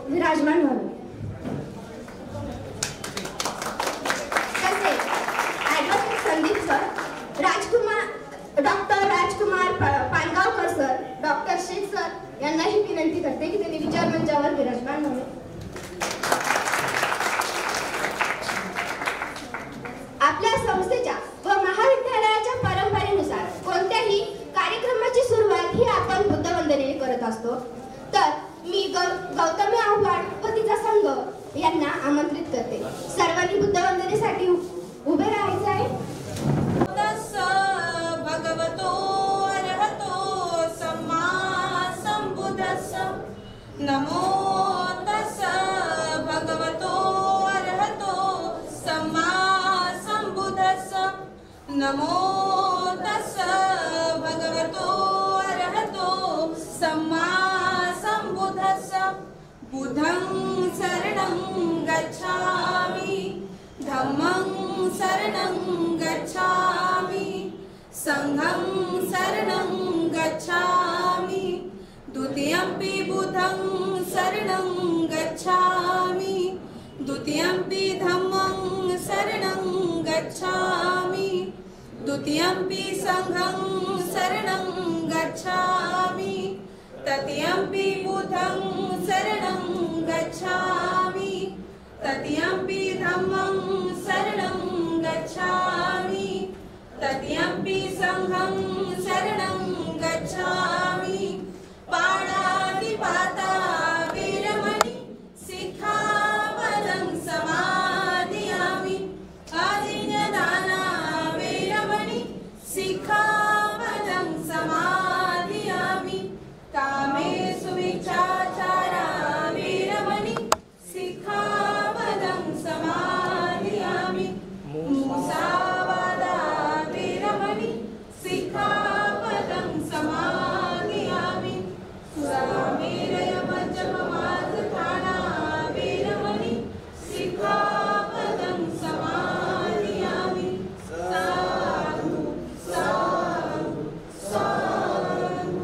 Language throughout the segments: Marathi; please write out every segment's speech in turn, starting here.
विराजमान व्हावे। तसेच ॲडव्होकेट संदीप सर, डॉक्टर राजकुमार पानगावकर सर, डॉक्टर शेख सर यांनाही विनंती करते की त्यांनी विचार मंचावर विराजमान व्हावे। आपल्या संस्थेच्या व महाविद्यालयाच्या परंपरेनुसार कोणत्याही कार्यक्रमाची सुरुवात ही आपण बुद्धवंदनेने करत असतो। तर मी गौतमी आव्हाड व तिचा संघ यांना आमंत्रित करते। सर्वांनी बुद्धवंदनेसाठी उभे राहायचे आहे। भगवतो अरहतो सम्मा संबुद्धस्स नमो तस्स भगवतो अरहतो सम्मा संबुद्धस्स नमो तस्स भगवतो अरहतो सम्मा संबुद्धस्स बुद्धं शरणं गच्छामि धम्मं शरणं गच्छामि संघं शरणं गच्छामि द्वितीयंपि बुद्धं शरणं गच्छामि द्वितीयंपि धम्मं शरणं गच्छामि द्वितीयंपि संघं शरणं गच्छामि तृतीयंपि बुद्धं शरणं गच्छामि तृतीयंपि धम्मं शरणं गच्छामि तृतीयंपि संघं शरणं गच्छामि पाणातिपाता वीरमणि सिक्खापदं समादयामि आदिन्यदाना वीरमणि सिक्खापदं समादयामि कामेषु मिच्छाचारा वीरमणि सिक्खापदं समादयामि मुसावादा वीरमणि सिक्खापदं समादयामि सुरामेरय पंचममासठाना वीरमणि सिक्खापदं समादयामि साधु साधु साधु।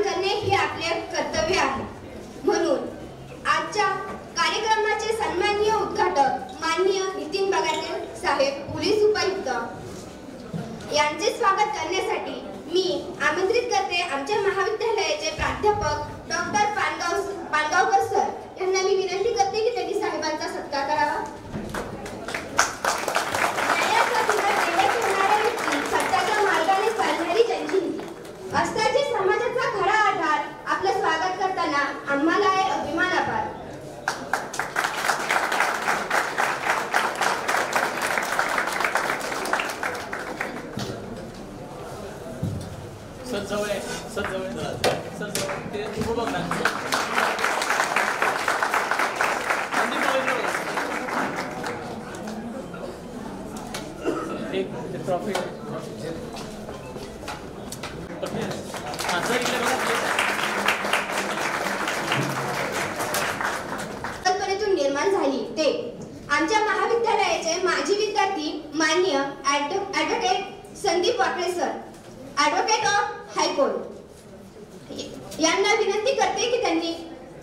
करणे हे आपले कर्तव्य आहे। म्हणून आजच्या कार्यक्रमाचे सन्माननीय उद्घाटक माननीय नितीन बगाटे साहेब, पोलीस उपायुक्त यांचे स्वागत करण्यासाठी मी आमंत्रित करते आमच्या महाविद्यालयाचे प्राध्यापक डॉक्टर पानगावकर सर यांना मी विनंती करते की त्यांनी साहेबांचा सत्कार करावा। न्यायाचा दिवा दैवत होणाऱ्या व्यक्ती, सत्याच्या मार्गाने चालणारी ज्यांची नीती असल्याचे समाजाचा खरा आधार आपलं स्वागत करताना आम्हाला आहे अभिमान अपार। कल्पनेतून निर्माण झाली ते आमच्या महाविद्यालयाचे माजी विद्यार्थी माननीय advocate Sandeep Wakale sir, advocate of high court यांना विनंती करते की त्यांनी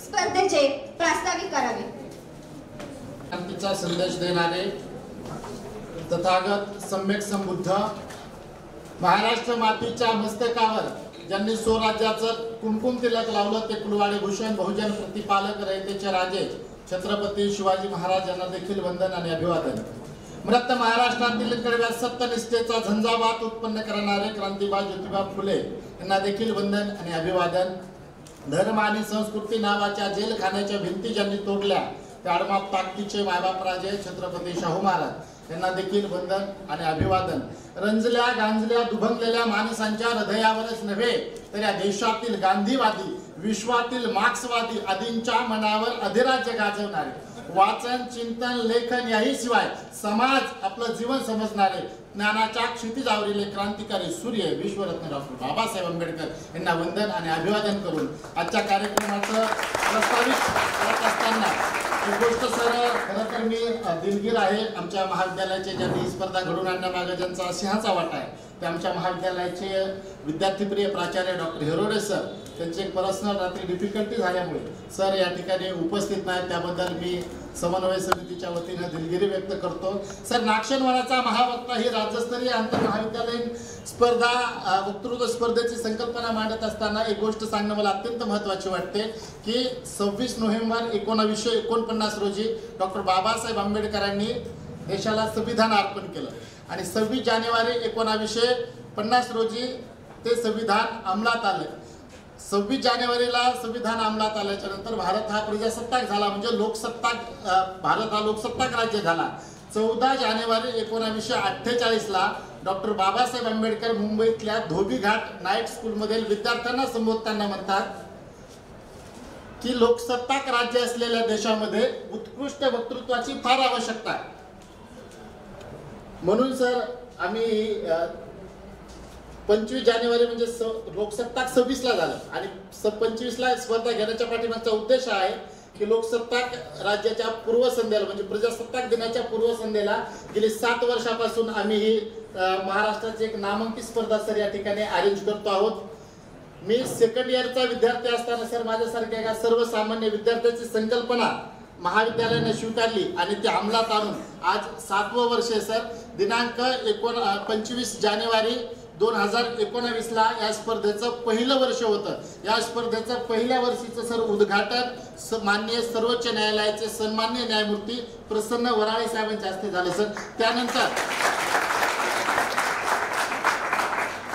स्पर्धेचे प्रास्ताविक करावे। शांतीचा संदेश देणारे तथागत सम्यक संबुद्ध महाराष्ट्र मातीच्या मस्तकावर ज्यांनी स्वराज्याचं कुमकुम तिलक लावलं ते कुलवाडी भूषण बहुजन प्रतिपालक रयतेचे राजे छत्रपती शिवाजी महाराज यांना देखील वंदन आणि अभिवादन। मृत महाराष्ट्रातील कडव्या सत्यनिष्ठेचा झंझावात उत्पन्न करणारे क्रांतिबा ज्योतिबा फुले यांना देखील वंदन आणि अभिवादन। धर्म आणि संस्कृती नावाच्या जेलखान्याच्या भिंती ज्यांनी तोडल्या त्या आडमाप ताकदीचे मायबाप राजे छत्रपती शाहू महाराज यांना देखील वंदन आणि अभिवादन। रंजल्या गांजल्या दुभंगलेल्या माणसांच्या हृदयावरच नव्हे तर या देशातील गांधीवादी विश्वातील मार्क्सवादी आदींच्या मनावर अधिराज्य गाजवणारे, वाचन चिंतन लेखन याही शिवाय समाज आपलं जीवन समजणारे, ज्ञानाच्या क्षितिजावरील क्रांतिकारी सूर्य विश्वरत्न डॉक्टर बाबासाहेब आंबेडकर यांना वंदन आणि अभिवादन करून आजच्या कार्यक्रमाचं प्रस्तावित करत असताना एक गोष्ट सर, खरं तर मी दिलगीर आहे. आमच्या महाविद्यालयाचे ज्यांनी स्पर्धा घडवून आणण्यामागे ज्यांचा सिंहाचा वाटा आहे ते आमच्या महाविद्यालयाचे विद्यार्थीप्रिय प्राचार्य डॉक्टर हिरोडे सर. त्यांची एक पर्सनल रात्री डिफिकल्टी झाल्यामुळे सर या ठिकाणी उपस्थित नाहीत. त्याबद्दल मी समन्वय समितीच्या वतीने दिलगिरी व्यक्त करतो. सर, नाक्षणवनाचा महावक्ता ही राज्यस्तरीय आंतर महाविद्यालयीन स्पर्धा वक्तृत्व स्पर्धेची संकल्पना मांडत असताना एक गोष्ट सांगणं मला अत्यंत महत्त्वाची वाटते की 26 नोव्हेंबर 1949 रोजी डॉक्टर बाबासाहेब आंबेडकरांनी देशाला संविधान अर्पण केलं आणि 26 जानेवारी 1950 रोजी ते संविधान अंमलात आलं. 26 जानेवारीला संविधान अंमलात आल्याच्या नंतर भारत हा प्रजासत्ताक झाला, म्हणजे भारत हा लोकसत्ताक राज्य झाला. 14 जानेवारी 1948ला डॉक्टर बाबासाहेब आंबेडकर मुंबईतल्या धोबी घाट नाईट स्कूलमधील विद्यार्थ्यांना संबोधताना म्हणतात की लोकसत्ताक राज्य असलेल्या देशामध्ये उत्कृष्ट वक्तृत्वाची फार आवश्यकता आहे. म्हणून सर आम्ही 25 जानेवारी म्हणजे लोकसत्ताक 26ला झालं आणि 25ला स्पर्धा घेण्याच्या पाठीमागचा उद्देश आहे की लोकसत्ताक राज्याच्या पूर्वसंध्येला म्हणजे प्रजासत्ताक दिनाच्या पूर्वसंध्येला गेली 7 वर्षापासून आम्ही ही महाराष्ट्राची एक नामांकित स्पर्धा सर या ठिकाणी अरेंज करतो आहोत. मी सेकंड इयरचा विद्यार्थी असताना सर माझ्यासारख्या एका सर्वसामान्य विद्यार्थ्याची संकल्पना महाविद्यालयाने स्वीकारली आणि ते अंमलात आणून आज 7वं वर्ष आहे सर. दिनांक 25 जानेवारी 2019ला या स्पर्धेचं पहिलं वर्ष होतं. या स्पर्धेचं पहिल्या वर्षीचं सर उद्घाटन माननीय सर्वोच्च न्यायालयाचे सन्माननीय न्यायमूर्ती प्रसन्न वराळे साहेबांच्या हस्ते झालं सर.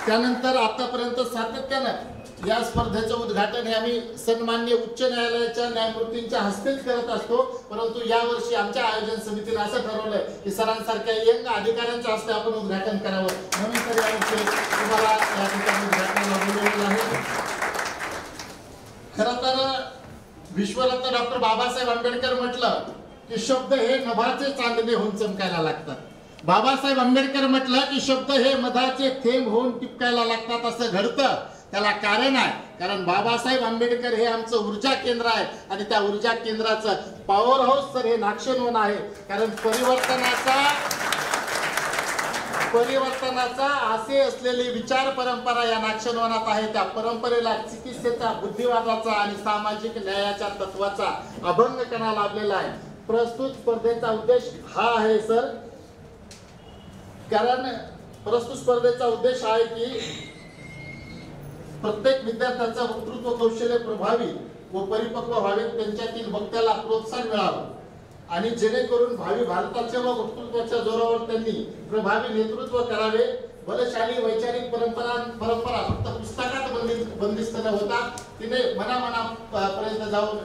त्यानंतर आतापर्यंत सातत्यानं या स्पर्धेचं उद्घाटन हे आम्ही सन्माननीय उच्च न्यायालयाच्या न्यायमूर्तींच्या हस्तेच करत असतो, परंतु यावर्षी आमच्या आयोजन समितीने असं ठरवलंय की सरांसारख्या यंग अधिकाऱ्यांच्या हस्ते आपण उद्घाटन करावं. म्हणून तर यावर्षी तुम्हाला या ठिकाणी उद्घाटनाला बोलवलेलं आहे. खरं तर विश्वरत्न डॉक्टर बाबासाहेब आंबेडकर म्हटलं की शब्द हे नभाचे चांदणे होऊन चमकायला लागतात. बाबासाहेब आंबेडकर म्हटलं की शब्द हे मधाचे थेंब होऊन टिपकायला लागतात. असं घडतं त्याला कारण आहे, कारण बाबासाहेब आंबेडकर हे आमचं ऊर्जा केंद्र आहे आणि त्या ऊर्जा केंद्राचं पॉवर हाऊस सर हे नाक्षणवन आहे. कारण परिवर्तनाचा आशय असलेली विचार परंपरा या नाक्षणवनात आहे. त्या परंपरेला चिकित्सेचा, बुद्धिवादाचा आणि सामाजिक न्यायाच्या तत्वाचा अभंगपणा लाभलेला आहे. प्रस्तुत स्पर्धेचा उद्देश हा आहे सर, कारण प्रस्तुत स्पर्धेचा उद्देश आहे की प्रत्येक विद्यार्थ्याचं वक्तृत्व कौशल्य प्रभावी व परिपक्व व्हावे, त्यांच्यातील वक्त्याला प्रोत्साहन मिळावं आणि जेणेकरून भावी भारताच्या व वक्तृत्वाच्या जोरावर त्यांनी प्रभावी नेतृत्व करावे. बलशाली वैचारिक परंपरा फक्त पुस्तकात बंदिस्त न होता तिने मनामनापर्यंत जाऊन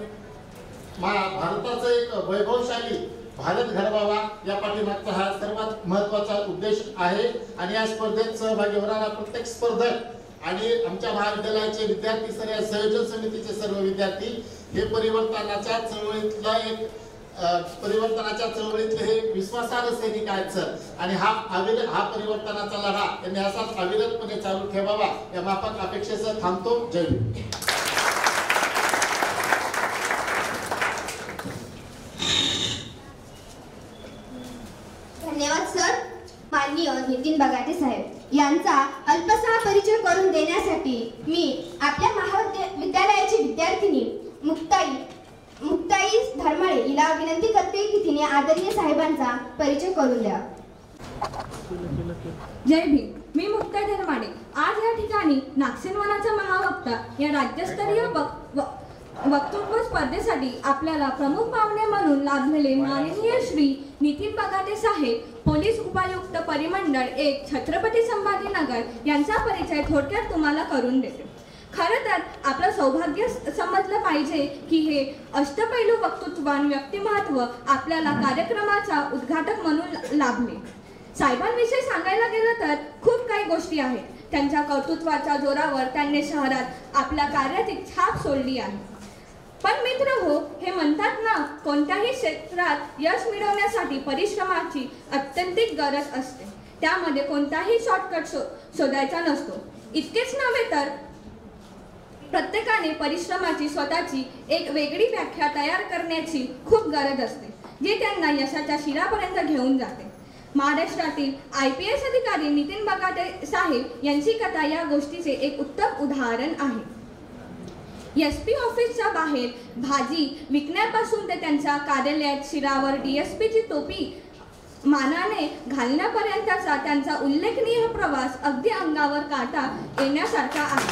भारताचं एक वैभवशाली भारत घडवावा या पाठीमागचा हा सर्वात महत्वाचा उद्देश आहे. आणि या स्पर्धेत सहभागी होणारा प्रत्येक स्पर्धक आणि आमच्या महाविद्यालयाचे विद्यार्थी सर, या संयोजन समितीचे सर्व विद्यार्थी हे परिवर्तनाच्या चळवळीतले हे विश्वासार्ह सैनिक आहेत सर. आणि हा परिवर्तनाचा लढा त्यांनी असाच अविरतपणे चालू ठेवावा या माफक अपेक्षेसह थांबतो. जय हिंद. धन्यवाद सर. माननीय नितीन बगाटे साहेब यांचा अल्पसा परिचय करून देण्यासाठी मी आपल्या महाविद्यालयाची विद्यार्थिनी मुक्ताई धर्माळे हिला विनंती करते की तिने आदरणीय साहेबांचा परिचय करून द्या. जय भीम. मी मुक्ताई धर्माळे आज या ठिकाणी नाक्षणवनाचा महावक्ता या राज्यस्तरीय वक्तृत्व स्पर्धेसाठी आपल्याला प्रमुख पाहुणे म्हणून लाभलेले माननीय श्री नितीन बगाटे साहेब, पोलीस उपायुक्त परिमंडळ 1 छत्रपती संभाजीनगर यांचा परिचय थोडक्यात तुम्हाला करून देते. खरं तर आपलं सौभाग्य समजलं पाहिजे की हे अष्टपैलू वक्तृत्ववान व्यक्तिमत्व आपल्याला कार्यक्रमाचा उद्घाटक म्हणून लाभले. साहेबांविषयी सांगायला गेलं तर खूप काही गोष्टी आहेत, त्यांच्या कर्तृत्वाच्या जोरावर त्यांनी शहरात आपल्या कार्याची छाप सोडली आहे. पण मित्रहो, हे म्हणतात ना, कोणत्याही क्षेत्रात यश मिळवण्यासाठी परिश्रमाची अत्यंतिक गरज असते. त्यामध्ये कोणताही शॉर्टकट शोधायचा नसतो. इतकेच नव्हे तर प्रत्येकाने परिश्रमाची स्वतःची एक वेगळी व्याख्या तयार करण्याची खूप गरज असते, जे त्यांना यशाच्या शिखरापर्यंत घेऊन जाते. महाराष्ट्रातील IPS अधिकारी नितीन बगाटे साहेब यांची कथा या गोष्टीचे एक उत्तम उदाहरण आहे. SP ऑफिसच्या बाहेर भाजी विकण्यापासून ते त्यांच्या कार्यालयात शिरावर DSP ची टोपी मानाने घालण्यापर्यंतचा त्यांचा उल्लेखनीय प्रवास अगदी अंगावर काटा येण्यासारखा आहे.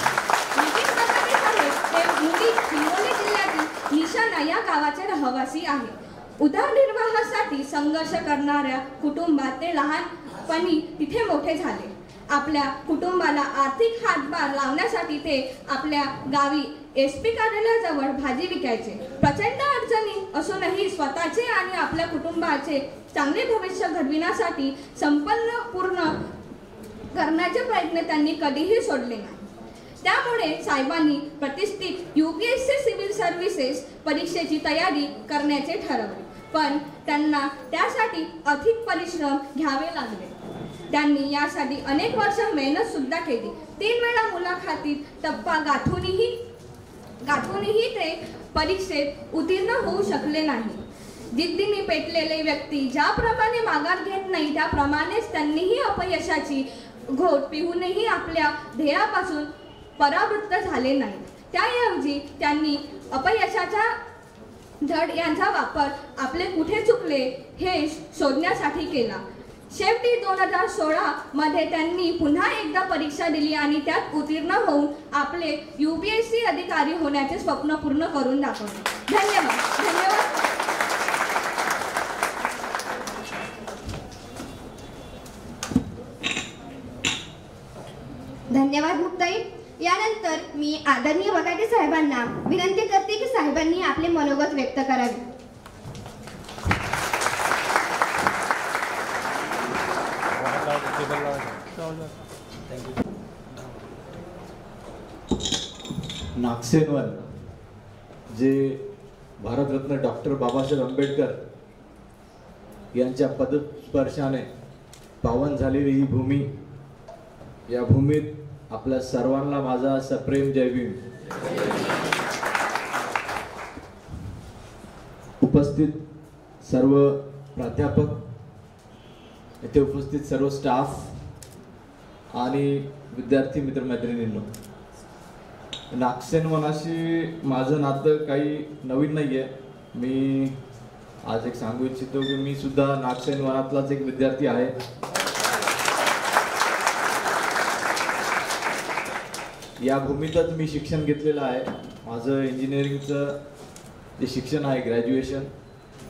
नितीन बगाटे साहेब हे हिंगोली जिल्ह्यातील निशाणा या गावाचे रहिवासी आहेत. उदरनिर्वाहासाठी संघर्ष करणाऱ्या कुटुंबात ते लहानपणी तिथे मोठे झाले. आपल्या कुटुंबाला आर्थिक हातभार लावण्यासाठी ते आपल्या गावी SP कार्यालयाजवळ भाजी विकायचे. प्रचंड अडचणी असूनही स्वतःचे आणि आपल्या कुटुंबाचे चांगले भविष्य घडविण्यासाठी पूर्ण करण्याचे प्रयत्न त्यांनी कधीही सोडले नाही. त्यामुळे साहेबांनी प्रतिष्ठित UPSC सिव्हिल सर्व्हिसेस परीक्षेची तयारी करण्याचे ठरवले. पण त्यांना त्यासाठी अधिक परिश्रम घ्यावे लागले. त्यांनी यासाठी अनेक वर्ष मेहनत सुद्धा केली. 3 वेळा मुलाखतीत टप्पा गाठूनही ते परीक्षेत उत्तीर्ण होऊ शकले नाही. जिद्दीने पेटलेले व्यक्ती ज्याप्रमाणे माघार घेत नाही, त्याप्रमाणेच त्यांनीही अपयशाची घोट पिऊनही आपल्या ध्येयापासून परावृत्त झाले नाही. त्याऐवजी त्यांनी अपयशाचा धड यांचा वापर आपले कुठे चुकले हे शोधण्यासाठी केला. शेवटी 2016 मध्ये त्यांनी पुन्हा एकदा परीक्षा दिली आणि त्यात उत्तीर्ण होऊन आपले UPSC अधिकारी होण्याचे स्वप्न पूर्ण करून दाखवले. धन्यवाद. धन्यवाद मुक्ताई. यानंतर मी आदरणीय बगाटे साहेबांना विनंती करते की साहेबांनी आपले मनोगत व्यक्त करावे. नागसेनवन जे भारतरत्न डॉक्टर बाबासाहेब आंबेडकर यांच्या पदस्पर्शाने पावन झालेली ही भूमी, या भूमीत आपल्या सर्वांना माझा सप्रेम जय भीम. उपस्थित सर्व प्राध्यापक, इथे उपस्थित सर्व स्टाफ आणि विद्यार्थी मित्रमैत्रिणींनो, नागसेनवनाशी माझं नातं काही नवीन नाही आहे. मी आज एक सांगू इच्छितो की मी सुद्धा नागसेनवनातलाच एक विद्यार्थी आहे. या भूमीतच मी शिक्षण घेतलेलं आहे. माझं इंजिनिअरिंगचं जे शिक्षण आहे, ग्रॅज्युएशन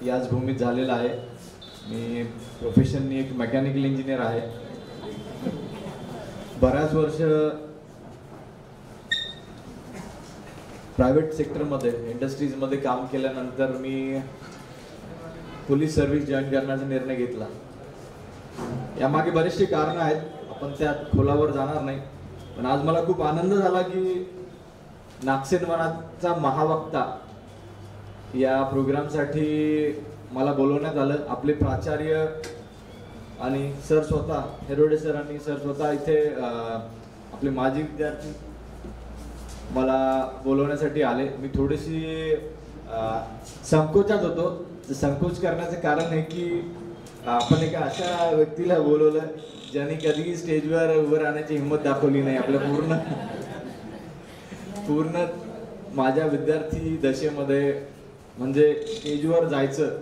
याच भूमीत झालेलं आहे. मी प्रोफेशननी एक मेकॅनिकल इंजिनियर आहे. बऱ्याच वर्ष प्रायव्हेट सेक्टरमध्ये, इंडस्ट्रीजमध्ये काम केल्यानंतर मी पोलीस सर्व्हिस जॉईन करण्याचा निर्णय घेतला. यामागे बरेचसे कारण आहेत, आपण त्यात खोलावर जाणार नाही. पण आज मला खूप आनंद झाला की नागसेनवनाचा महावक्ता या प्रोग्रामसाठी मला बोलवण्यात आलं. आपले प्राचार्य आणि सर स्वतः, हेरोडे सर आणि सर स्वतः इथे आपले माजी विद्यार्थी मला बोलवण्यासाठी आले. मी थोडीशी संकोचात होतो. संकोच करण्याचं कारण आहे की आपण एका अशा व्यक्तीला बोलवलं ज्यांनी कधीही स्टेजवर उभं राहण्याची हिंमत दाखवली नाही. आपल्या पूर्ण माझ्या विद्यार्थी दशेमध्ये म्हणजे स्टेजवर जायचं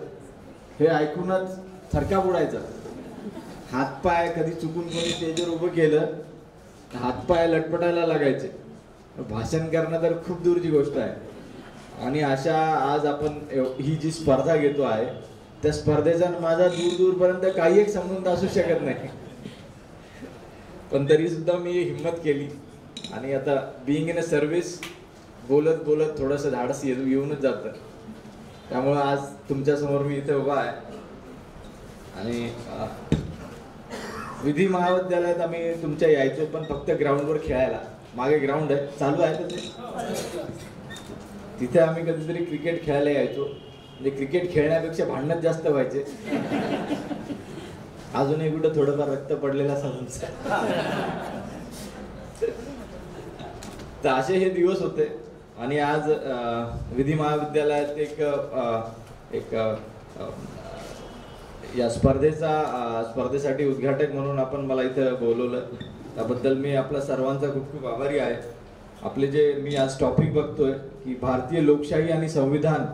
हे ऐकूनच थरकाप उडायचा. हातपाय कधी चुकून कोणी स्टेजवर उभं केलं हातपाय लटपटायला लागायचे. भाषण करणं तर खूप दूरची गोष्ट आहे. आणि अशा आज आपण ही जी स्पर्धा घेतो आहे त्या स्पर्धेचा माझा दूरपर्यंत काही एक संबंध असू शकत नाही. पण तरी सुद्धा मी हिम्मत केली आणि आता बिईंग इन अ सर्व्हिस बोलत बोलत थोडंसं धाडस येऊनच जातं. त्यामुळं आज तुमच्यासमोर मी इथे उभा आहे. आणि विधी महाविद्यालयात आम्ही तुमच्या यायचो, पण फक्त ग्राउंडवर खेळायला. मागे ग्राउंड आहे, चालू आहे तर ते, तिथे आम्ही कधीतरी क्रिकेट खेळायला यायचो. म्हणजे क्रिकेट खेळण्यापेक्षा भांडणच जास्त व्हायचे. अजूनही कुठं थोडंफार रक्त पडलेला समजा. तर असे हे दिवस होते. आणि आज विधी महाविद्यालयात एक या स्पर्धेसाठी उद्घाटक म्हणून आपण मला इथं बोलवलं, त्याबद्दल मी आपल्या सर्वांचा खूप खूप आभारी आहे. आपले जे मी आज टॉपिक बघतोय की भारतीय लोकशाही आणि संविधान,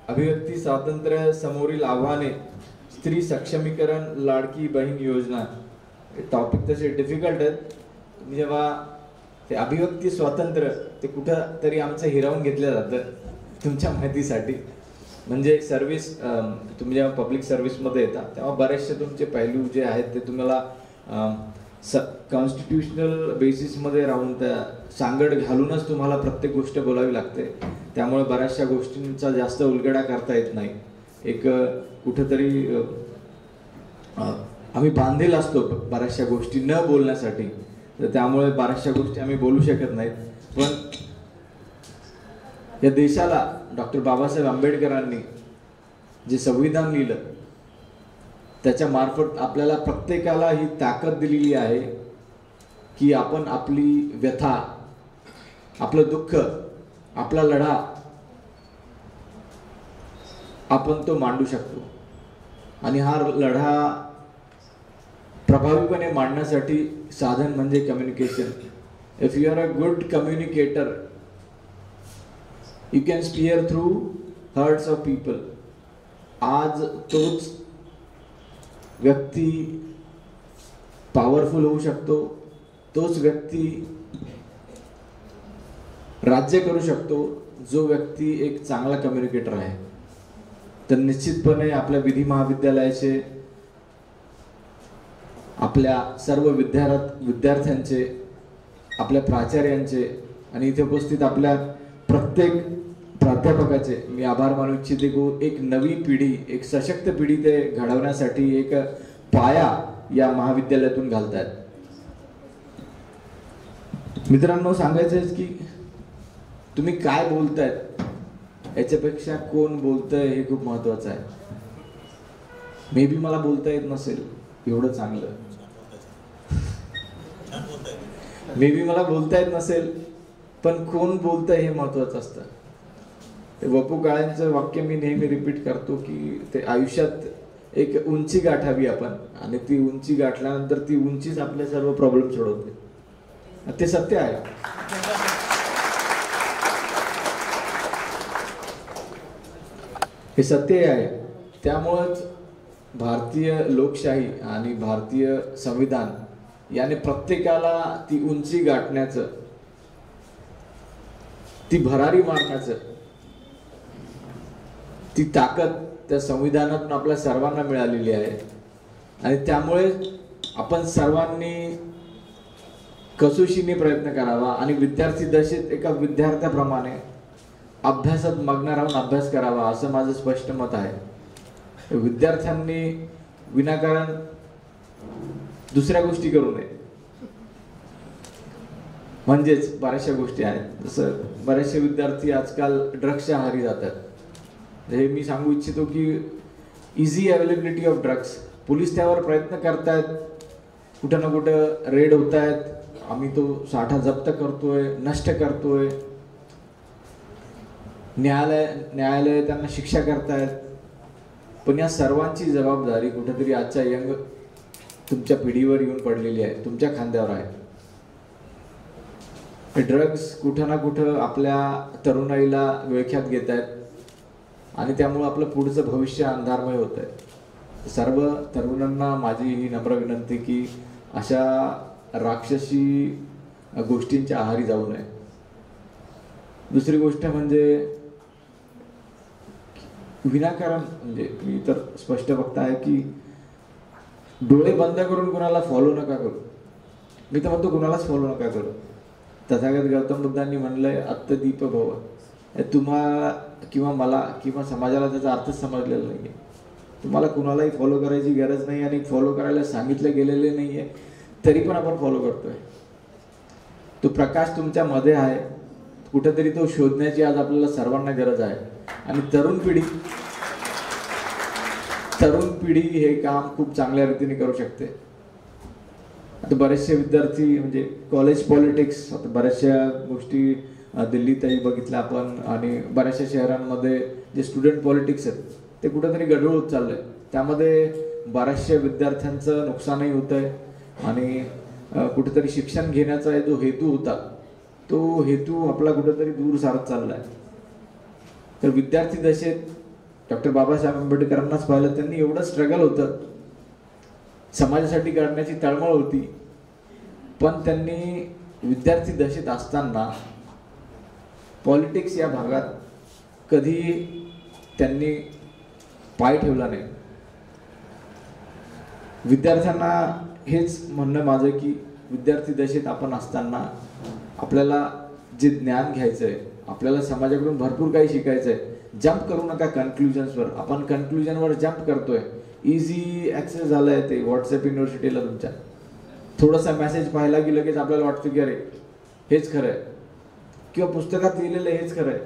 अभिव्यक्ती स्वातंत्र्य समोरील आव्हाने, स्त्री सक्षमीकरण, लाडकी बहीण योजना. हे टॉपिक तसे डिफिकल्ट आहेत. जेव्हा ते अभिव्यक्ती स्वातंत्र्य ते कुठं तरी आमचं हिरावून घेतलं जातं तुमच्या माहितीसाठी. म्हणजे सर्व्हिस, तुम्ही जेव्हा पब्लिक सर्व्हिसमध्ये येता तेव्हा बरेचसे तुमचे पैलू जे आहेत ते तुम्हाला कॉन्स्टिट्युशनल बेसिसमध्ये राहून त्या सांगड घालूनच तुम्हाला प्रत्येक गोष्ट बोलावी लागते. त्यामुळे बऱ्याचशा गोष्टींचा जास्त उलगडा करता येत नाही. एक कुठंतरी आम्ही बांधील असतो बऱ्याचशा गोष्टी न बोलण्यासाठी, तर त्यामुळे बऱ्याचशा गोष्टी आम्ही बोलू शकत नाहीत. पण या देशाला डॉक्टर बाबासाहेब आंबेडकरांनी जे संविधान लिहिलं त्याच्या मार्फत आपल्याला प्रत्येकाला ही ताकद दिलेली आहे की आपण आपली व्यथा, आपलं दुःख, आपला लढा आपण तो मांडू शकतो. आणि हा लढा प्रभावीपणे मांडण्यासाठी साधन म्हणजे communication. If you are a good communicator, you can spear through hearts of people. आज तोच व्यक्ती पॉवरफुल होऊ शकतो, तोच व्यक्ती राज्य करू शकतो जो व्यक्ती एक चांगला कम्युनिकेटर आहे. तर निश्चितपणे आपल्या विधी महाविद्यालयाचे, आपल्या सर्व विद्यार्थ्यांचे, आपल्या प्राचार्यांचे आणि इथे उपस्थित आपल्या प्रत्येक प्राध्यापकाचे मी आभार मानू इच्छिते की एक नवी पिढी, एक सशक्त पिढी ते घडवण्यासाठी एक पाया या महाविद्यालयातून घालतायत. मित्रांनो, सांगायचं आहे की तुम्ही काय बोलतायत याच्यापेक्षा कोण बोलतंय हे खूप महत्वाचं आहे. मे बी मला बोलता येत नसेल एवढं चांगलं, मे बी मला बोलता येत नसेल, पण कोण बोलतंय हे महत्वाचं असतं. ते वपू काळ्यांचं वाक्य मी नेहमी रिपीट करतो की ते आयुष्यात एक उंची गाठावी आपण, आणि ती उंची गाठल्यानंतर ती उंचीच आपले सर्व प्रॉब्लेम सोडवते. ते सत्य आहे. हे सत्य आहे. त्यामुळंच भारतीय लोकशाही आणि भारतीय संविधान याने प्रत्येकाला ती उंची गाठण्याचं, ती भरारी मारण्याचं, ती ताकद त्या संविधानातून आपल्या सर्वांना मिळालेली आहे. आणि त्यामुळे आपण सर्वांनी कसोशीने प्रयत्न करावा आणि विद्यार्थी दशेत एका विद्यार्थ्याप्रमाणे अभ्यासात मग्न राहून अभ्यास करावा, असं माझं स्पष्ट मत आहे. विद्यार्थ्यांनी विनाकारण दुसऱ्या गोष्टी करू नये. म्हणजेच बऱ्याचशा गोष्टी आहेत, जसं बरेचसे विद्यार्थी आजकाल ड्रग्सच्या आहारी जातात. हे मी सांगू इच्छितो की easy availability of drugs, police त्यावर प्रयत्न करतायत, कुठं ना कुठं रेड होत आहेत, आम्ही तो साठा जप्त करतोय, नष्ट करतोय, न्यायालय त्यांना शिक्षा करतायत. पण या सर्वांची जबाबदारी कुठेतरी आजच्या यंग तुमच्या पिढीवर येऊन पडलेली आहे, तुमच्या खांद्यावर आहे. ड्रग्स कुठं ना कुठं आपल्या तरुणाईला विळख्यात घेत आहेत आणि त्यामुळे आपलं पुढचं भविष्य अंधारमय होत आहे. सर्व तरुणांना माझी ही नम्र विनंती की अशा राक्षसी गोष्टींच्या आहारी जाऊ नये. दुसरी गोष्ट म्हणजे विनाकारण, म्हणजे मी तर स्पष्ट बघता आहे की डोळे बंद करून कुणाला फॉलो नका करू. मी तर म्हणतो कुणालाच फॉलो नका करू. तथागत गौतम बुद्धांनी म्हणलंय अत्तदीप भव. तुम्हाला किंवा मला किंवा समाजाला त्याचा अर्थच समजलेला नाहीये. तुम्हाला कुणालाही फॉलो करायची गरज नाही आणि फॉलो करायला सांगितलं गेलेले नाही आहे, तरी पण आपण फॉलो करतोय. तो प्रकाश तुमच्या मध्ये आहे, कुठेतरी तो शोधण्याची आज आपल्याला सर्वांना गरज आहे. आणि तरुण पिढी हे काम खूप चांगल्या रीतीने करू शकते. आता बरेचसे विद्यार्थी म्हणजे कॉलेज पॉलिटिक्स, आता बऱ्याचशा गोष्टी दिल्लीतही बघितल्या आपण आणि बऱ्याचशा शहरांमध्ये जे स्टुडंट पॉलिटिक्स आहेत ते कुठेतरी गढूळ होत चाललंय. त्यामध्ये बऱ्याचशा विद्यार्थ्यांचं नुकसानही होत आहे आणि कुठेतरी शिक्षण घेण्याचा जो हेतू होता तो हेतू आपला कुठेतरी दूर सारत चाललाय. तर विद्यार्थी दशेत डॉक्टर बाबासाहेब आंबेडकरांनाच पाहिलं, त्यांनी एवढं स्ट्रगल होतं, समाजासाठी करण्याची तळमळ होती, पण त्यांनी विद्यार्थी दशेत असताना पॉलिटिक्स या भागात कधी त्यांनी पाय ठेवला नाही. विद्यार्थ्यांना हेच म्हणणं माझं की विद्यार्थी दशेत आपण असताना आपल्याला जे ज्ञान घ्यायचंय, आपल्याला समाजाकडून भरपूर काही शिकायचंय. जंप करू नका कन्क्लुजन्सवर. आपण कन्क्लुजनवर जंप करतोय, इझी ॲक्सेस झालाय ते व्हॉट्सअप युनिव्हर्सिटीला. तुमच्या थोडासा मेसेज पाहिला की लगेच आपल्याला वाटतं की अरे हेच खरं आहे, किंवा पुस्तकात लिहिलेलं हेच खरं आहे.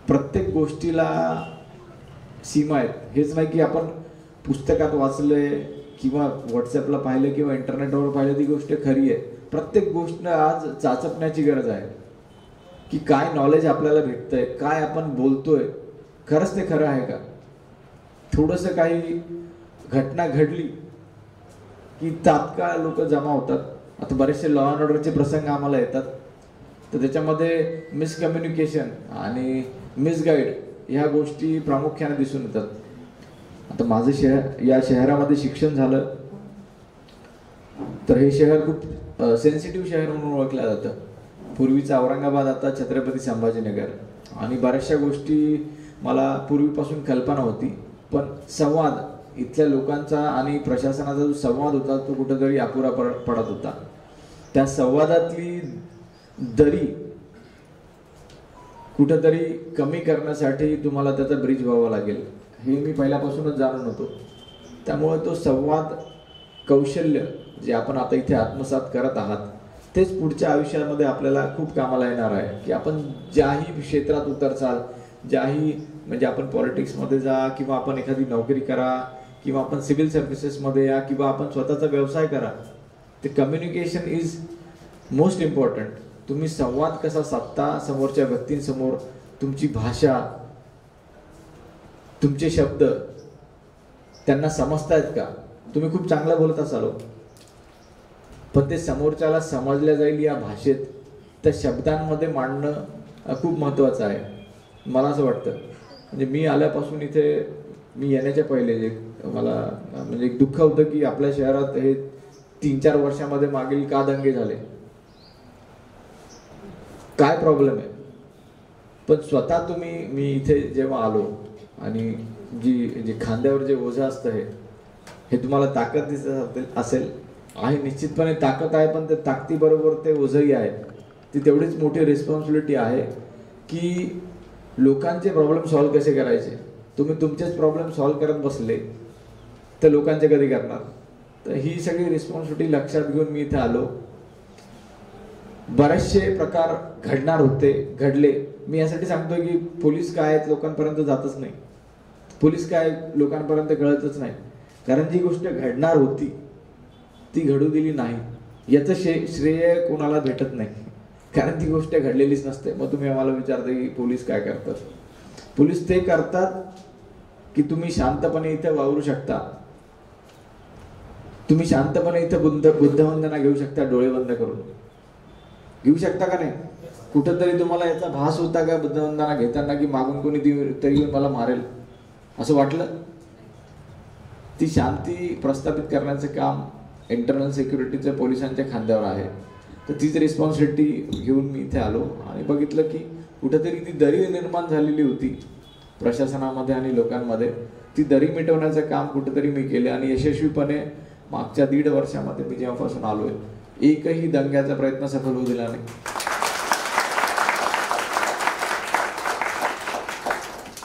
प्रत्येक गोष्टीला सीमा आहेत. हेच नाही की आपण पुस्तकात वाचलंय किंवा व्हॉट्सअपला पाहिलं किंवा इंटरनेटवर पाहिलं ती गोष्ट खरी आहे. प्रत्येक गोष्ट आज चाचपण्याची गरज आहे की काय नॉलेज आपल्याला भेटतंय, काय आपण बोलतोय, खरंच ते खरं आहे का. थोडंसं काही घटना घडली की तात्काळ लोक जमा होतात. आता बरेचसे लॉ अँड ऑर्डरचे प्रसंग आम्हाला येतात, तर त्याच्यामध्ये मिसकम्युनिकेशन आणि मिसगाईड ह्या गोष्टी प्रामुख्याने दिसून येतात. आता माझं या शहरामध्ये शिक्षण झालं, तर हे शहर खूप सेन्सिटिव्ह शहर म्हणून ओळखलं जातं. पूर्वीचं औरंगाबाद, आता छत्रपती संभाजीनगर. आणि बऱ्याचशा गोष्टी मला पूर्वीपासून कल्पना होती, पण संवाद इथल्या लोकांचा आणि प्रशासनाचा जो संवाद होता तो कुठेतरी अपुरा पडत होता. त्या संवादातली दरी कुठेतरी कमी करण्यासाठी तुम्हाला त्याचा ब्रिज व्हावा लागेल, हे मी पहिल्यापासूनच जाणून होतो. त्यामुळे तो संवाद कौशल्य जे आपण आता इथे आत्मसात करत आहात तेच पुढच्या आयुष्यामध्ये आपल्याला खूप कामाला येणार आहे. की आपण ज्याही क्षेत्रात उतरचाल, ज्याही म्हणजे आपण पॉलिटिक्समध्ये जा किंवा आपण एखादी नोकरी करा किंवा आपण सिव्हिल सर्व्हिसेसमध्ये या किंवा आपण स्वतःचा व्यवसाय करा, ते कम्युनिकेशन इज मोस्ट इम्पॉर्टंट. तुम्ही संवाद कसा साधता समोरच्या व्यक्तींसमोर, तुमची भाषा, तुमचे शब्द त्यांना समजतायत का. तुम्ही खूप चांगलं बोलत असाल, पण ते समोरच्याला समजल्या जाईल या भाषेत, त्या शब्दांमध्ये मांडणं खूप महत्त्वाचं आहे मला असं वाटतं. म्हणजे मी आल्यापासून इथे, मी येण्याच्या पहिले जे मला म्हणजे एक दुःख होतं की आपल्या शहरात हे 3-4 वर्षामध्ये मागील का दंगे झाले, काय प्रॉब्लेम आहे. पण स्वतः मी इथे जेव्हा आलो आणि जे खांद्यावर जे ओझं असतं हे तुम्हाला ताकद दिसत असेल, आहे निश्चितपणे ताकद आहे, पण त्या ताकदीबरोबर ते ओझंही आहे. ती तेवढीच मोठी रिस्पॉन्सिबिलिटी आहे की लोकांचे प्रॉब्लेम सॉल्व्ह कसे करायचे. तुम्ही तुमचेच प्रॉब्लेम सॉल्व्ह करत बसले तर लोकांचे कधी करणार. तर ही सगळी रिस्पॉन्सिबिलिटी लक्षात घेऊन मी इथे आलो. बरेचसे प्रकार घडणार होते, घडले. मी यासाठी सांगतोय की पोलीस काय आहेत लोकांपर्यंत जातच नाही, पोलीस काय लोकांपर्यंत कळतच नाही. कारण जी गोष्ट घडणार होती ती घडू दिली नाही, याचं श्रेय कोणाला भेटत नाही, कारण ती गोष्ट घडलेलीच नसते. मग तुम्ही आम्हाला विचारता की पोलीस काय करतात. पोलीस ते करतात की तुम्ही शांतपणे इथे वावरू शकता, तुम्ही शांतपणे इथे बुद्धवंदना घेऊ शकता, डोळे बंद करून घेऊ शकता का नाही. कुठंतरी तुम्हाला याचा भास होता का बुद्धवंदना घेताना की मागून कोणी तरी मला मारेल असं वाटलं. ती शांती प्रस्थापित करण्याचं काम इंटरनल सिक्युरिटीच्या पोलिसांच्या खांद्यावर आहे. तर तीच रिस्पॉन्सिबिलिटी घेऊन मी इथे आलो आणि बघितलं की कुठेतरी ती दरी निर्माण झालेली होती प्रशासनामध्ये आणि लोकांमध्ये. ती दरी मिटवण्याचं काम कुठेतरी मी केले आणि यशस्वीपणे मागच्या 1.5 वर्षामध्ये मी जेव्हापासून आलोय एकही दंग्याचा प्रयत्न सफल होऊ दिला नाही.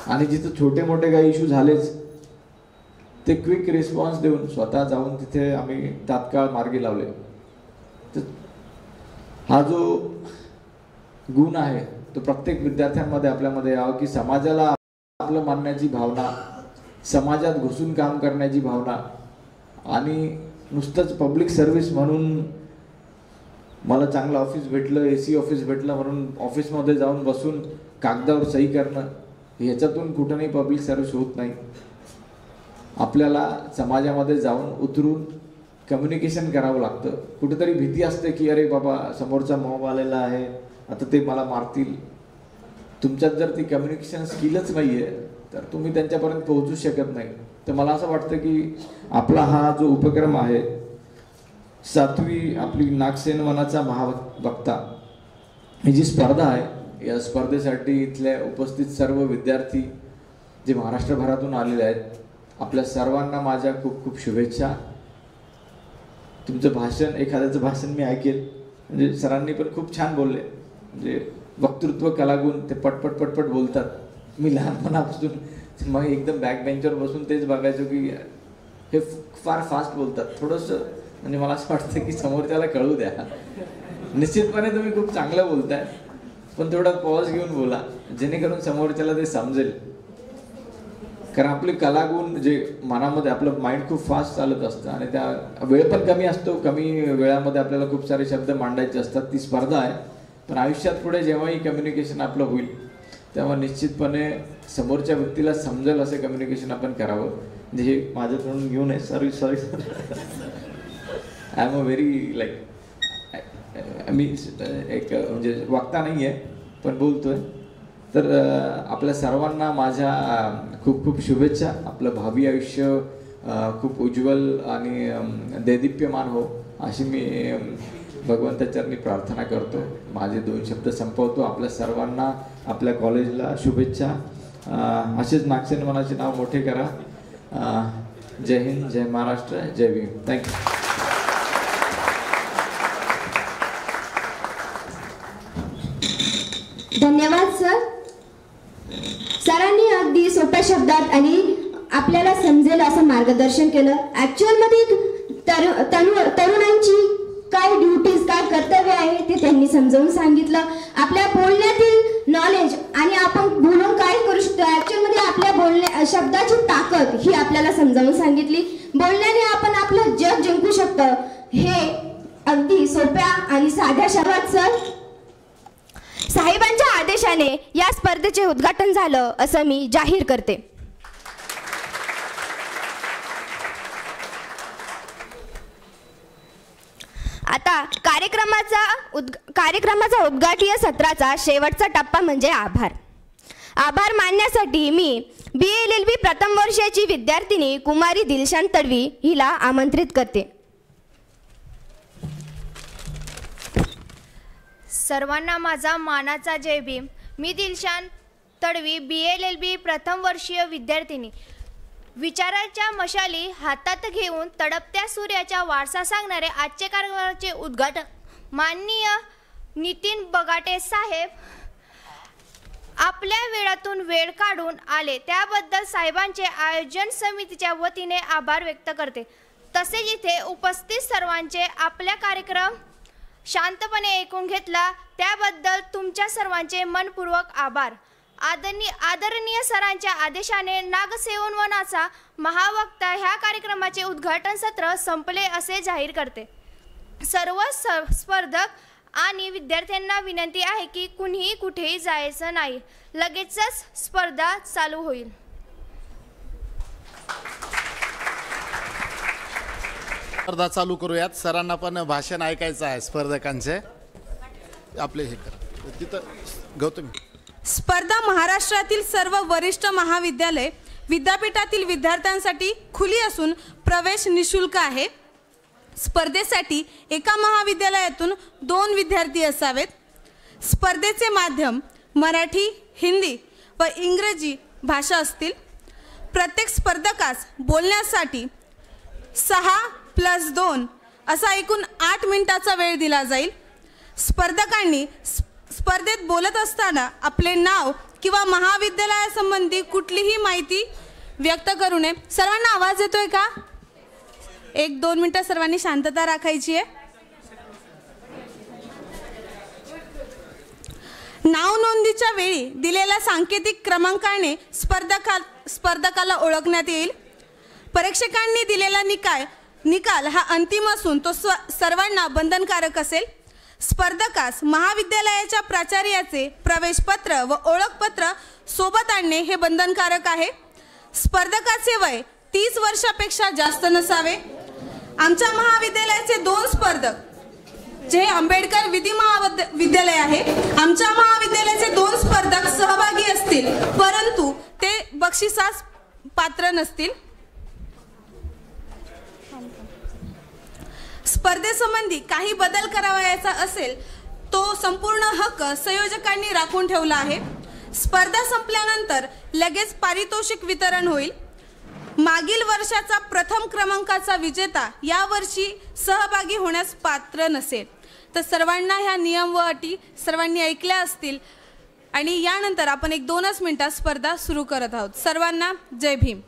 आणि जिथं छोटे मोठे काही इश्यू झालेच ते क्विक रिस्पॉन्स देऊन स्वतः जाऊन तिथे आम्ही तात्काळ मार्गी लावले. तर हा जो गुण आहे तो प्रत्येक विद्यार्थ्यांमध्ये आपल्यामध्ये यावं की समाजाला आपलं मानण्याची भावना, समाजात घुसून काम करण्याची भावना आणि नुसतंच पब्लिक सर्व्हिस म्हणून मला चांगलं ऑफिस भेटलं, AC ऑफिस भेटलं म्हणून ऑफिसमध्ये जाऊन बसून कागदावर सही करणं, ह्याच्यातून कुठंही पब्लिक सर्व्हिस होत नाही. आपल्याला समाजामध्ये जाऊन उतरून कम्युनिकेशन करावं लागतं. कुठेतरी भीती असते की अरे बाबा समोरचा मॉब आलेला आहे, आता ते मला मारतील. तुमच्यात जर ती कम्युनिकेशन स्किलच नाही आहे तर तुम्ही त्यांच्यापर्यंत पोहोचू शकत नाही. तर मला असं वाटतं की आपला हा जो उपक्रम आहे, 7वी आपली नागसेन वनाचा महावक्ता ही जी स्पर्धा आहे, या स्पर्धेसाठी इथल्या उपस्थित सर्व विद्यार्थी जे महाराष्ट्रभरातून आलेले आहेत, आपल्या सर्वांना माझ्या खूप खूप शुभेच्छा. तुमचं भाषण, एखाद्याचं भाषण मी ऐकेल, म्हणजे सरांनी पण खूप छान बोलले, म्हणजे वक्तृत्व कलागुण, ते पटपट पटपट बोलतात. मी लहानपणापासून मग एकदम बॅक बेंचवर बसून तेच बघायचो की हे फार फास्ट बोलतात. थोडंसं म्हणजे मला असं वाटतं की समोरच्याला कळू द्या. निश्चितपणे तुम्ही खूप चांगलं बोलताय, पण थोडा पॉज घेऊन बोला जेणेकरून समोरच्याला ते समजेल. कारण आपले कलागुण जे मनामध्ये, आपलं माइंड खूप फास्ट चालत असतं आणि त्या वेळ पण कमी असतो. कमी वेळामध्ये आपल्याला खूप सारे शब्द मांडायचे असतात. ती स्पर्धा आहे, पण आयुष्यात पुढे जेव्हाही कम्युनिकेशन आपलं होईल तेव्हा निश्चितपणे समोरच्या व्यक्तीला समजेल असे कम्युनिकेशन आपण करावं. म्हणजे हे माझ्याकडून घेऊन आहे, sorry I am a very मी एक म्हणजे वक्ता नाही आहे पण बोलतोय. तर आपल्या सर्वांना माझ्या खूप खूप शुभेच्छा. आपलं भावी आयुष्य खूप उज्ज्वल आणि देदीप्यमान हो अशी मी भगवंताच्या चरणी प्रार्थना करतो. माझे 2 शब्द संपवतो. आपल्या सर्वांना, आपल्या कॉलेजला शुभेच्छा. असेच नागसेन वनाचे नाव मोठे करा. जय हिंद, जय महाराष्ट्र, जय भीम. थँक्यू. धन्यवाद सर. सरांनी अगदी सोप्या शब्दात आणि आपल्याला समजेल असं मार्गदर्शन केलं. ॲक्च्युअलमध्ये तरुणांची काय ड्युटीज, काय कर्तव्य आहे ते त्यांनी समजावून सांगितलं. आपल्या बोलण्यातील नॉलेज आणि आपण बोलून काय करू शकतो, ॲक्च्युअलमध्ये आपल्या शब्दाची ताकद ही आपल्याला समजावून सांगितली. बोलण्याने आपण आपलं जग जिंकू शकतो, हे अगदी सोप्या आणि साध्या शब्दात सर. साहेबांच्या आदेशाने या स्पर्धेचे उद्घाटन झालं असं मी जाहीर करते. आता कार्यक्रमाचा उद्घाटनीय सत्राचा शेवटचा टप्पा म्हणजे आभार. आभार मानण्यासाठी मी BA-LLB प्रथम वर्षाची विद्यार्थिनी कुमारी दिलशान तडवी हिला आमंत्रित करते. सर्वांना माझा मानाचा जय भीम. मी दिलशान तडवी, BA-LLB प्रथम वर्षीय विद्यार्थिनी. विचाराच्या मशाली हातात घेऊन तडपत्या सूर्याचा वारसा सांगणारे आजचे कार्यक्रमाचे उद्घाटन माननीय नितीन बगाटे साहेब आपल्या वेळातून वेळ काढून आले त्याबद्दल साहेबांचे आयोजन समितीच्या वतीने आभार व्यक्त करते. तसेच इथे उपस्थित सर्वांचे आपला कार्यक्रम शांतपणे ऐकून घेतला त्याबद्दल तुमच्या सर्वांचे मनपूर्वक आभार. आदरणीय सरांच्या आदेशाने नागसेन वनाचा महावक्ता ह्या कार्यक्रमाचे उद्घाटन सत्र संपले असे जाहीर करते. सर्व स्पर्धक आणि विद्यार्थ्यांना विनंती आहे की कुणीही कुठेही जायचं नाही, लगेचच स्पर्धा चालू होईल. स्पर्धा चालू करूयात. सरांना पण भाषण ऐकायचं आहे स्पर्धकांचे. आपले हे करा तिथं गौतमी. स्पर्धा महाराष्ट्रातील सर्व वरिष्ठ महाविद्यालय विद्यापीठातील विद्यार्थ्यांसाठी खुली असून प्रवेश निशुल्क आहे. स्पर्धेसाठी एका महाविद्यालयातून 2 विद्यार्थी असावेत. स्पर्धेचे माध्यम मराठी, हिंदी व इंग्रजी भाषा असतील. प्रत्येक स्पर्धकास बोलण्यासाठी 6+2 असा एकूण 8 मिनिटाचा वेळ दिला जाईल. स्पर्धकांनी स्पर्धेत बोलत असताना आपले नाव किंवा महाविद्यालयासंबंधी कुठलीही माहिती व्यक्त करू नये. सर्वांना आवाज येतोय का? 1-2 मिनिटं सर्वांनी शांतता राखायची आहे. नाव नोंदीच्या वेळी दिलेल्या सांकेतिक क्रमांकाने स्पर्धकाला ओळखण्यात येईल. परीक्षकांनी दिलेला निकाल हा अंतिम असून तो सर्वांना बंधनकारक असेल. स्पर्धकास महाविद्यालयाच्या प्राचार्याचे प्रवेशपत्र व ओळखपत्र सोबत आणणे हे बंधनकारक आहे. स्पर्धकाचे वय 30 वर्षापेक्षा जास्त नसावे. आमच्या महाविद्यालयाचे 2 स्पर्धक, जे आंबेडकर विधी महाविद्यालय आहे, आमच्या महाविद्यालयाचे 2 स्पर्धक सहभागी असतील, परंतु ते बक्षिसास पात्र नसतील. स्पर्धेसंबंधी काही बदल करावयाचा असेल तो संपूर्ण हक्क संयोजकांनी राखून ठेवला आहे. स्पर्धा संपल्यानंतर लगेच पारितोषिक वितरण होईल. मागील वर्षाचा प्रथम क्रमांकाचा विजेता यावर्षी सहभागी होण्यास पात्र नसेल. तर सर्वांना ह्या नियम व अटी सर्वांनी ऐकल्या असतील आणि यानंतर आपण 1-2 मिनिटात स्पर्धा सुरू करत आहोत. सर्वांना जय भीम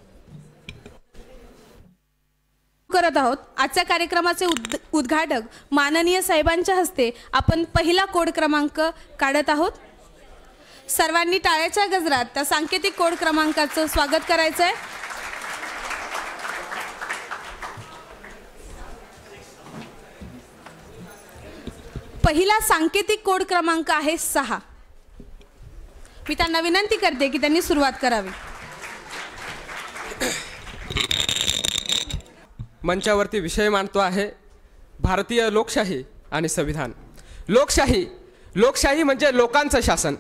करत आहोत. आजच्या कार्यक्रमाचे उद्घाटक माननीय साहेबांच्या हस्ते आपण पहिला कोड क्रमांक काढत आहोत. सर्वांनी टाळ्याच्या गजरात त्या सांकेतिक कोड क्रमांकाचं स्वागत करायचं आहे. पहिला सांकेतिक कोड क्रमांक आहे 6. मी त्यांना विनंती करते की त्यांनी सुरुवात करावी. मंचावरती विषय मांडतो आहे भारतीय लोकशाही आणि संविधान. लोकशाही म्हणजे लोकांचं शासन,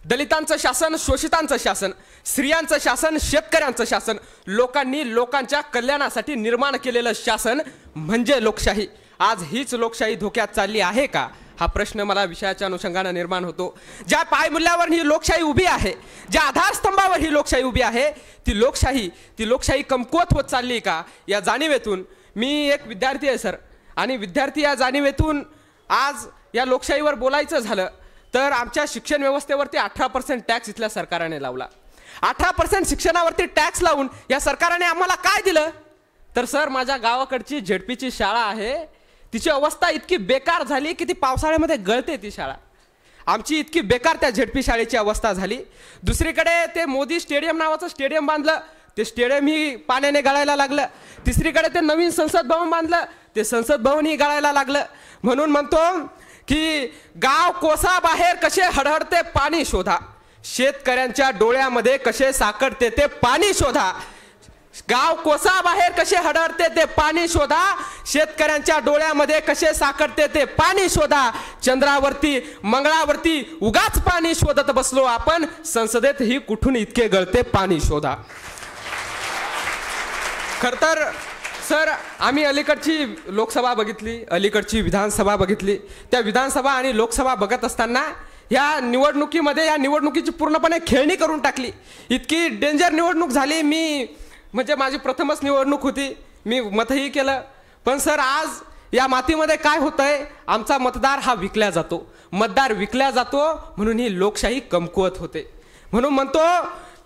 दलितांचं शासन, शोषितांचं शासन, स्त्रियांचं शासन, शेतकऱ्यांचं शासन, लोकांनी लोकांच्या कल्याणासाठी निर्माण केलेलं शासन म्हणजे लोकशाही. आज हीच लोकशाही धोक्यात चालली आहे का, हा प्रश्न मला विषयाच्या अनुषंगाने निर्माण होतो. ज्या पायमूल्यावर ही लोकशाही उभी आहे, ज्या आधारस्तंभावर ही लोकशाही उभी आहे, ती लोकशाही कमकुवत होत चालली का, या जाणीवेतून मी एक विद्यार्थी आहे सर, आणि विद्यार्थी या जाणीवेतून आज या लोकशाहीवर बोलायचं झालं तर आमच्या शिक्षण व्यवस्थेवरती 18% टॅक्स इथल्या सरकारने लावला. 18% शिक्षणावरती टॅक्स लावून या सरकारने आम्हाला काय दिलं तर सर, माझ्या गावाकडची झेडपीची शाळा आहे, तिची अवस्था इतकी बेकार झाली की ती पावसाळ्यामध्ये गळते ती शाळा. आमची इतकी बेकार त्या झेडपी शाळेची अवस्था झाली. दुसरीकडे ते मोदी स्टेडियम नावाचं स्टेडियम बांधलं, ते स्टेडियम ही पाण्याने गळायला लागलं. तिसरीकडे ते नवीन संसद भवन बांधलं, ते संसद भवनही गळायला लागलं. म्हणून म्हणतो की गाव कोसा बाहेर कसे हडहडते पाणी शोधा, शेतकऱ्यांच्या डोळ्यामध्ये कसे साकडते ते पाणी शोधा. गाव कोसा बाहेर कसे हडहडते ते पाणी शोधा, शेतकऱ्यांच्या डोळ्यामध्ये कसे साकडते ते पाणी शोधा. चंद्रावरती मंगळावरती उगाच पाणी शोधत बसलो आपण, संसदेत ही कुठून इतके गळते पाणी शोधा. खर तर सर, आम्ही अलीकडची लोकसभा बघितली, अलीकडची विधानसभा बघितली. त्या विधानसभा आणि लोकसभा बघत असताना या निवडणुकीची पूर्णपणे खेळणी करून टाकली. इतकी डेंजर निवडणूक झाली. म्हणजे माझी प्रथमच निवडणूक होती, मी मतही केलं. पण सर, आज या मातीमध्ये काय होतंय, आमचा मतदार हा विकला जातो, मतदार विकला जातो, म्हणून ही लोकशाही कमकुवत होते. म्हणून म्हणतो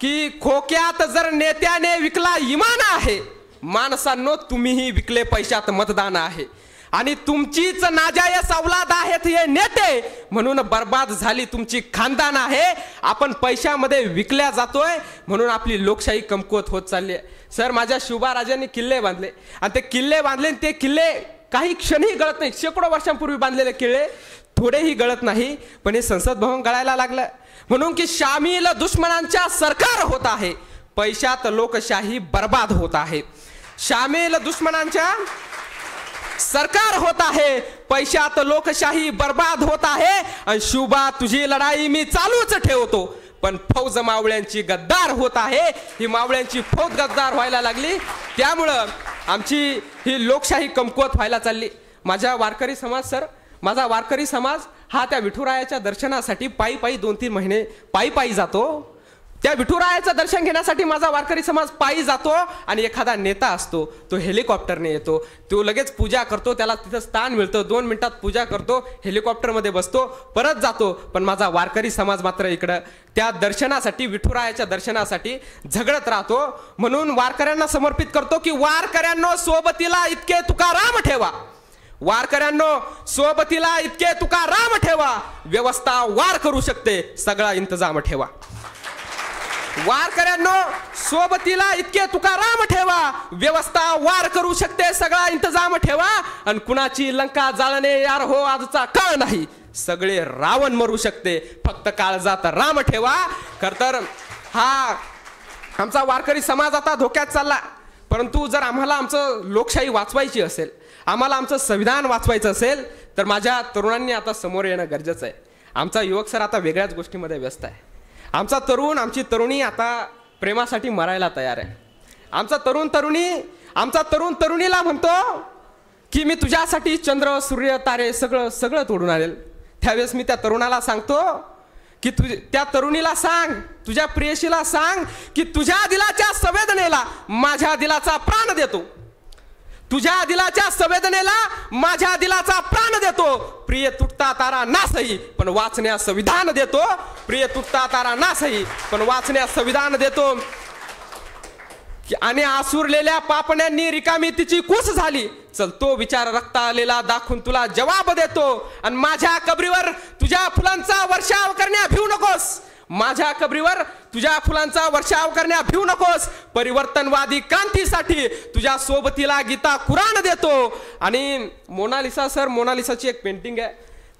की खोक्यात जर नेत्याने विकला इमान आहे, माणसांनो तुम्हीही विकले पैशात मतदान आहे. आणि तुमचीच नाजायज औलाद आहेत हे नेते, म्हणून बर्बाद झाली तुमची खानदान आहे. आपण पैशामध्ये विकल्या जातोय, म्हणून आपली लोकशाही कमकुवत होत चालली आहे. सर, माझ्या शिवबाराजांनी किल्ले बांधले, आणि ते किल्ले काही क्षणही गळत नाही. शेकडो वर्षांपूर्वी बांधलेले किल्ले थोडेही गळत नाही. पण हे संसद भवन गळायला लागलं, म्हणून की शामिल दुश्मनांच्या सरकार होत आहे, पैशात लोकशाही बर्बाद होत आहे. शामिल दुश्मनांच्या सरकार होत आहे, पैशात लोकशाही बर्बाद होत आहे. आणि शिवबा, तुझी लढाई मी चालूच ठेवतो, पण फौज मावळ्यांची गद्दार होत आहे. ही मावळ्यांची फौज गद्दार व्हायला लागली, त्यामुळं आमची ही लोकशाही कमकुवत व्हायला चालली. माझा वारकरी समाज हा त्या विठुरायाच्या दर्शनासाठी पायी 2-3 महिने पायी जातो. त्या विठुरायाचं दर्शन घेण्यासाठी माझा वारकरी समाज पायी जातो आणि एखादा नेता असतो तो हेलिकॉप्टरने येतो, तो लगेच पूजा करतो, त्याला तिथं स्थान मिळतं, 2 मिनिटात पूजा करतो, हेलिकॉप्टरमध्ये बसतो, परत जातो. पण माझा वारकरी समाज मात्र इकडं त्या दर्शनासाठी, विठुरायाच्या दर्शनासाठी झगडत राहतो. म्हणून वारकऱ्यांना समर्पित करतो की वारकऱ्यांनो सोबतीला इतके तुकाराम ठेवा, वारकऱ्यांनो सोबतीला इतके तुकाराम ठेवा, व्यवस्था वार करू शकते सगळा इंतजाम ठेवा. वारकऱ्यांनो सोबतीला इतके तुकाराम ठेवा, व्यवस्था वार करू शकते सगळा इंतजाम ठेवा. आणि कुणाची लंका जाळणे यार हो आजचा काळ नाही, सगळे रावण मरू शकते फक्त काळजात राम ठेवा. खर तर हा आमचा वारकरी समाज आता धोक्यात चालला. परंतु जर आम्हाला आमचं लोकशाही वाचवायची असेल, आम्हाला आमचं संविधान वाचवायचं असेल तर माझ्या तरुणांनी आता समोर येणं गरजेचं आहे. आमचा युवक सर आता वेगळ्याच गोष्टीमध्ये व्यस्त आहे. आमचा तरुण, आमची तरुणी आता प्रेमासाठी मरायला तयार आहे. आमचा तरुण तरुणीला म्हणतो की मी तुझ्यासाठी चंद्र सूर्य तारे सगळं सगळं तोडून आणेल. त्यावेळेस मी त्या तरुणाला सांगतो की त्या तरुणीला सांग, तुझ्या प्रेयसीला सांग की तुझ्या दिलाच्या संवेदनेला माझ्या दिलाचा प्राण देतो, तुझ्या दिलाच्या संवेदनेला माझ्या दिलाचा प्राण देतो. प्रिय तुटता तारा नासही पण वाचण्यास संविधान देतो, प्रिय तुटता तारा नासही पण वाचण्यास संविधान देतो. आणि आसुरलेल्या पापण्यांनी रिकामी तिची कुस झाली, चल तो विचार रक्त आलेला दाखवून तुला जवाब देतो. आणि माझ्या कबरीवर तुझ्या फुलांचा वर्षाव करण्या भिवू नकोस, माझ्या कबरीवर तुझ्या फुलांचा वर्षाव करण्या भिवू नकोस. परिवर्तनवादी क्रांतीसाठी तुझ्या सोबतीला गीता कुराण देतो. आणि मोनालिसा सर, मोनालिसाची एक पेंटिंग आहे.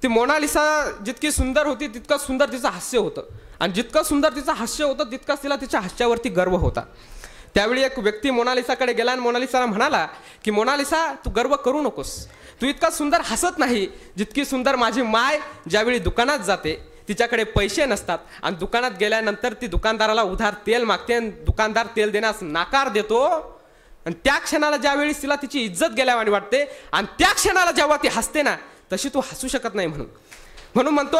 ती मोनालिसा जितकी सुंदर होती तितकं सुंदर तिचं हास्य होतं, आणि जितकं सुंदर तिचं हास्य होतं तितकाच तिला तिच्या हास्यावरती गर्व होता. त्यावेळी एक व्यक्ती मोनालिसाकडे गेला आणि मोनालिसाला म्हणाला की मोनालिसा तू गर्व करू नकोस, तू इतका सुंदर हसत नाही जितकी सुंदर माझी माय ज्यावेळी दुकानात जाते, तिच्याकडे पैसे नसतात आणि दुकानात गेल्यानंतर ती दुकानदाराला उधार तेल मागते आणि दुकानदार तेल देण्यास नाकार देतो. आणि त्या क्षणाला ज्यावेळी तिला तिची इज्जत गेल्यावानी वाटते आणि त्या क्षणाला जेव्हा ती हसते ना तशी तू हसू शकत नाही. म्हणून म्हणतो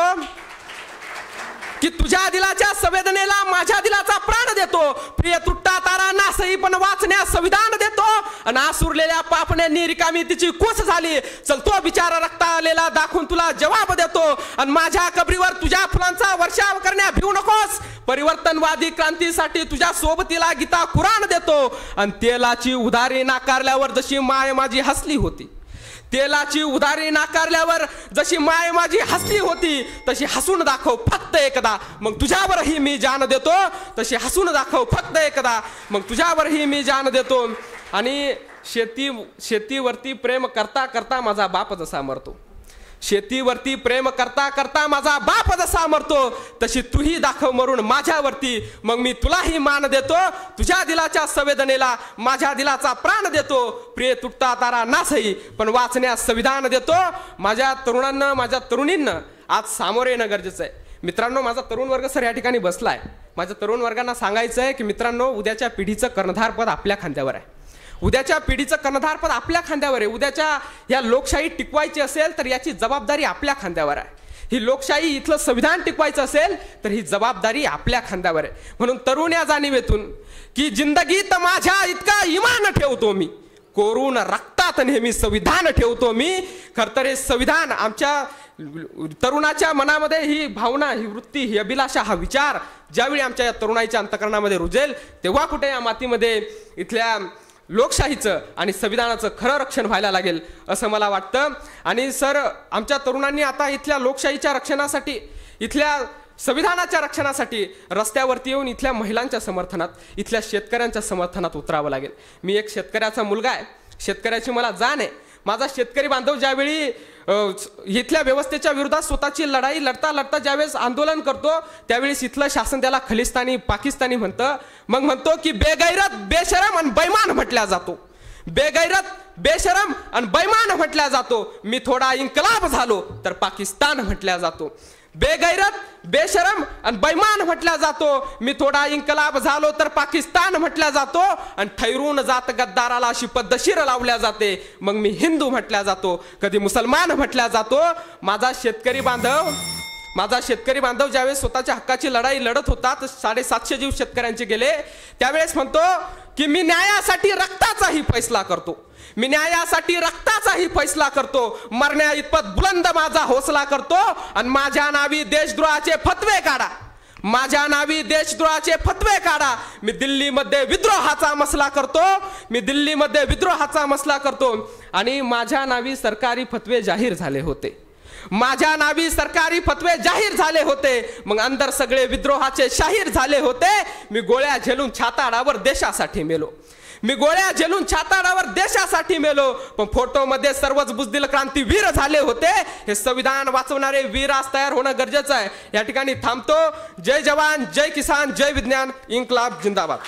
की तुझ्या दिलाच्या संवेदनेला माझ्या दिलाचा प्राण देतो, प्रिय तुटता तारा नासही पण वाचण्यास संविधान देतो. आणि आसुरलेल्या पापण्यांनी रिकामी तिची कुस झाली, चल तो बिचारा रक्त आलेला दाखवून तुला जवाब देतो. आणि माझ्या कबरीवर तुझ्या फुलांचा वर्षाव करण्या भिवू नकोस, परिवर्तनवादी क्रांतीसाठी तुझ्या सोबतीला गीता कुराण देतो. आणि तेलाची उधारी नाकारल्यावर जशी माय माझी हसली होती, तेलाची उधारी नाकारल्यावर जशी माय माझी हसली होती तशी हसून दाखव फक्त एकदा, मग तुझ्यावरही मी जान देतो. तशी हसून दाखव फक्त एकदा, मग तुझ्यावरही मी जान देतो. आणि शेतीवरती प्रेम करता करता माझा बाप जसा मरतो, शेतीवरती प्रेम करता करता माझा बाप जसा मरतो, तशी तूही दाखव मरून माझ्यावरती, मग मी तुलाही मान देतो. तुझ्या दिलाच्या संवेदनेला माझ्या दिलाचा प्राण देतो, प्रिय तुटता तारा नासही पण वाचण्यास संविधान देतो. माझ्या तरुणांना, माझ्या तरुणींना आज सामोरे येणं गरजेचं आहे. मित्रांनो, माझा तरुण वर्ग सर या ठिकाणी बसलाय. माझ्या तरुण वर्गांना सांगायचं आहे की मित्रांनो, उद्याच्या पिढीचं कर्णधारपद आपल्या खांद्यावर आहे, उद्याच्या पिढीचं कर्णधारपद आपल्या खांद्यावर आहे. उद्याच्या या लोकशाही टिकवायची असेल तर याची जबाबदारी आपल्या खांद्यावर आहे. ही लोकशाही, इथलं संविधान टिकवायचं असेल तर ही जबाबदारी आपल्या खांद्यावर आहे. म्हणून तरुण या जाणीवेतून की जिंदगीत माझ्या इतका इमान ठेवतो मी, कोरून रक्तात नेहमी संविधान ठेवतो मी. खरं तर हे संविधान आमच्या तरुणाच्या मनामध्ये ही भावना, ही वृत्ती, ही अभिलाषा, हा विचार ज्यावेळी आमच्या या तरुणाईच्या अंतःकरणामध्ये रुजेल तेव्हा कुठे या मातीमध्ये इथल्या लोकशाहीचं आणि संविधानाचं खरं रक्षण व्हायला लागेल असं मला वाटतं. आणि सर, आमच्या तरुणांनी आता इथल्या लोकशाहीच्या रक्षणासाठी, इथल्या संविधानाच्या रक्षणासाठी रस्त्यावरती येऊन इथल्या महिलांच्या समर्थनात, इथल्या शेतकऱ्यांच्या समर्थनात उतरावं लागेल. मी एक शेतकऱ्याचा मुलगा आहे, शेतकऱ्याची मला जाण आहे. माझा शेतकरी बांधव ज्यावेळी इथल्या व्यवस्थेच्या विरोधात स्वतःची लढाई लढता लढता ज्यावेळेस आंदोलन करतो त्यावेळेस इथलं शासन त्याला खलिस्तानी, पाकिस्तानी म्हणतं. मग म्हणतो की बेगैरत, बेशरम आणि बैमान म्हटल्या जातो, बेगैरत, बेशरम आणि बैमान म्हटल्या जातो. मी थोडा इन्कलाब झालो तर पाकिस्तान म्हटल्या जातो. बेगैरत, बेशरम आणि बैमान म्हटल्या जातो. मी थोडा इन्कलाब झालो तर पाकिस्तान म्हटल्या जातो. आणि ठैरून जात गद्दाराला अशी पद्धतशीर लावल्या जाते, मग मी हिंदू म्हटल्या जातो, कधी मुसलमान म्हटल्या जातो. माझा शेतकरी बांधव, माझा शेतकरी बांधव ज्यावेळेस स्वतःच्या हक्काची लढाई लढत होता तर 750 जीव शेतकऱ्यांचे गेले, त्यावेळेस म्हणतो की मी न्यायासाठी रक्ताचाही फैसला करतो, मी न्यायासाठी रक्ताचाही फैसला करतो, मरण्या इतपत बुलंद माझा हौसला करतो आणि माझ्या नावी देशद्रोहाचे फतवे काढा, माझ्या नावी देशद्रोहाचे फतवे काढा. मी दिल्लीमध्ये विद्रोहाचा मसला करतो, मी दिल्लीमध्ये विद्रोहाचा मसला करतो. आणि माझ्या नावी सरकारी फतवे जाहीर झाले होते, माझ्या नावी सरकारी फतवे जाहीर झाले होते. मग अंदर सगळे विद्रोहाचे शाहीर झाले होते. मी गोळ्या झेलून छाताडावर देशासाठी मेलो, मी गोळ्या झेलून छाताडावर देशासाठी मेलो. पण फोटोमध्ये सर्वच बुजदिल क्रांतीवीर झाले होते. हे संविधान वाचवणारे वीर आज तयार होणं गरजेचं आहे. या ठिकाणी थांबतो. जय जवान, जय किसान, जय विज्ञान, इन्कलाब जिंदाबाद.